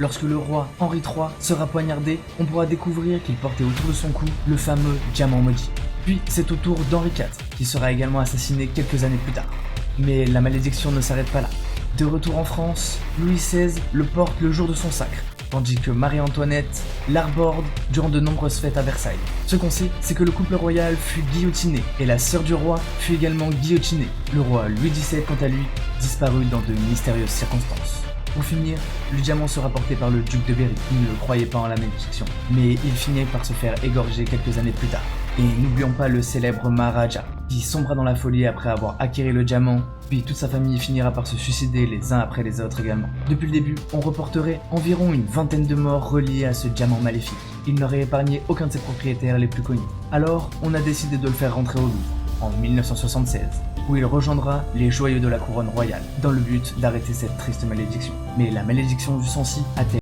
Lorsque le roi Henri III sera poignardé, on pourra découvrir qu'il portait autour de son cou le fameux diamant maudit. Puis c'est au tour d'Henri IV, qui sera également assassiné quelques années plus tard. Mais la malédiction ne s'arrête pas là. De retour en France, Louis XVI le porte le jour de son sacre, tandis que Marie-Antoinette l'arborde durant de nombreuses fêtes à Versailles. Ce qu'on sait, c'est que le couple royal fut guillotiné, et la sœur du roi fut également guillotinée. Le roi Louis XVII, quant à lui, disparut dans de mystérieuses circonstances. Pour finir, le diamant sera porté par le duc de Berry, qui ne croyait pas en la malédiction, mais il finit par se faire égorger quelques années plus tard. Et n'oublions pas le célèbre Maharaja, qui sombra dans la folie après avoir acquéri le diamant, puis toute sa famille finira par se suicider les uns après les autres également. Depuis le début, on reporterait environ une vingtaine de morts reliées à ce diamant maléfique. Il n'aurait épargné aucun de ses propriétaires les plus connus. Alors, on a décidé de le faire rentrer au Louvre, en 1976, où il rejoindra les joyaux de la couronne royale, dans le but d'arrêter cette triste malédiction. Mais la malédiction du Sancy a-t-elle